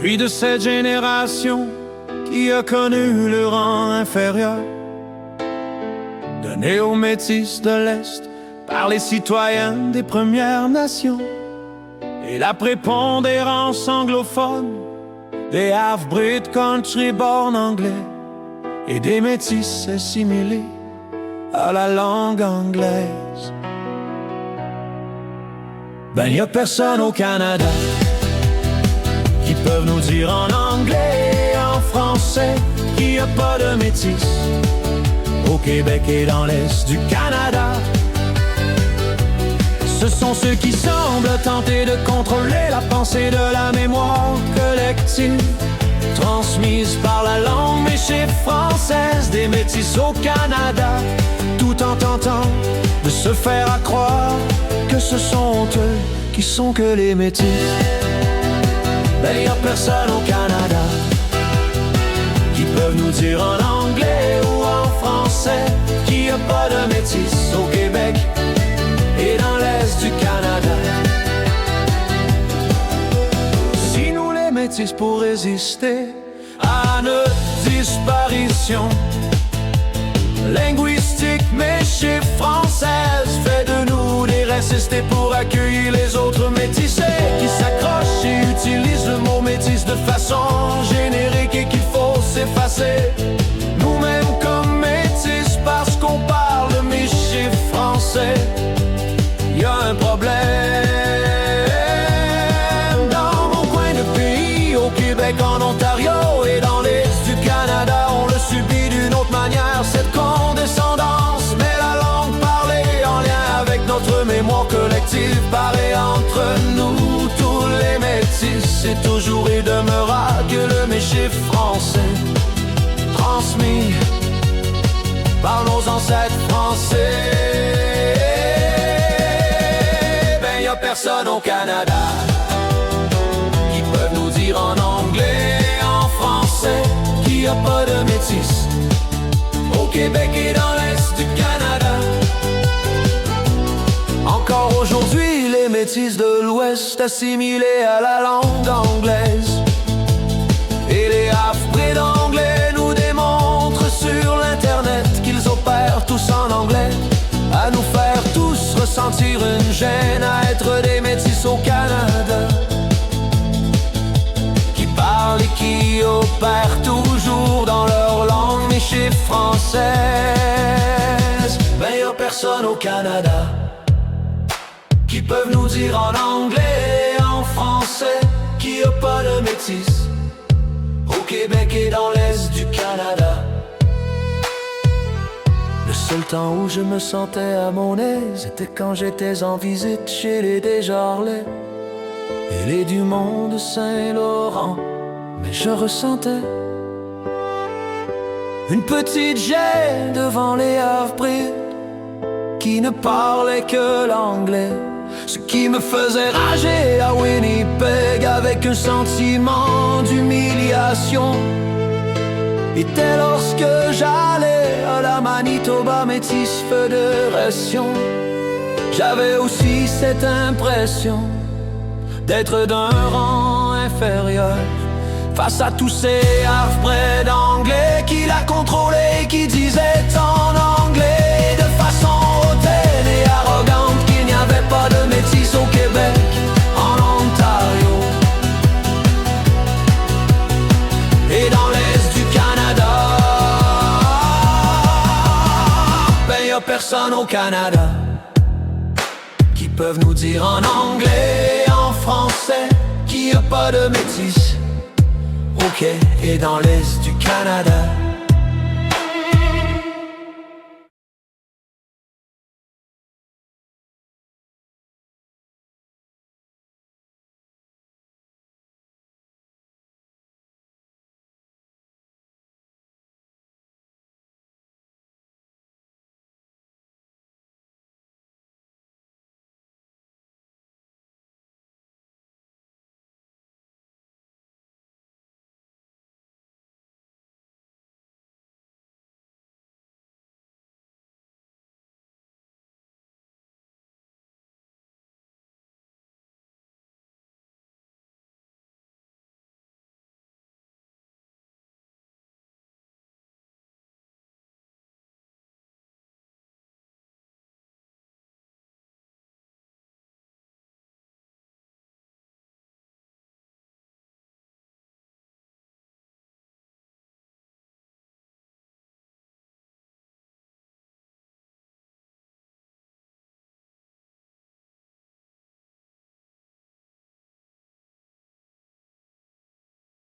suis de cette génération qui a connu le rang inférieur, donné aux métis de l'Est par les citoyens des Premières Nations, et la prépondérance anglophone des half-breed country-born anglais et des métis assimilés à la langue anglaise. Ben y a personne au Canada qui peuvent nous dire en anglais et en français qu'il n'y a pas de métis au Québec et dans l'Est du Canada. Ce sont ceux qui semblent tenter de contrôler la pensée de la mémoire collective, transmise par la langue méchée française des métis au Canada, tout en tentant de se faire croire que ce sont eux qui sont que les métis. Mais y a personne au Canada qui peuvent nous dire en anglais ou en français qu'il n'y a pas de métis au Québec et dans l'Est du Canada. Si nous les métis pour résister à notre disparition linguistique méchée française, fait de nous des racistes pour accueillir les autres métissés qui s'accrochent et utilisent le mot métis de façon générique et qu'il faut s'effacer. Nous-mêmes comme métis parce qu'on parle méché français, y a un problème. Dans mon coin de pays, au Québec, en Ontario et dans l'Est du Canada, on le subit d'une autre manière, cette condescendance. Mais la langue parlée en lien avec notre mémoire collective paraît entre nous tous les métis. C'est toujours et demeurera que le méché français, transmis par nos ancêtres français. Ben y a personne au Canada qui peuvent nous dire en anglais et en français qu'il n'y a pas de métis au Québec et dans l'Est du Canada. Encore aujourd'hui, les métis de l'Ouest assimilés à la langue anglaise et les half-breed anglais nous démontrent sur l'internet qu'ils opèrent tous en anglais, à nous faire tous ressentir une gêne à être des métis au Canada, qui parlent et qui opèrent toujours dans leur langue méchée française. Ben y a personne au Canada qui peuvent nous dire en anglais et en français qu'il n'y a pas de métis au Québec et dans l'Est du Canada. Le seul temps où je me sentais à mon aise était quand j'étais en visite chez les Desjardins et les Dumont de Saint-Laurent. Mais je ressentais une petite gêne devant les half-breed qui ne parlaient que l'anglais, ce qui me faisait rager à Winnipeg avec un sentiment d'humiliation. Était lorsque j'allais à la Manitoba Métis Fédération, j'avais aussi cette impression d'être d'un rang inférieur face à tous ces half-breed anglais qui la contrôlaient, qui disaient en anglais de façon hautaine et arrogante qu'il n'y avait pas de métis au Québec, en Ontario et dans l'Est du Canada. Ben y a personne au Canada qui peuvent nous dire en anglais et en français qu'il n'y a pas de métis au Québec et dans l'Est du Canada.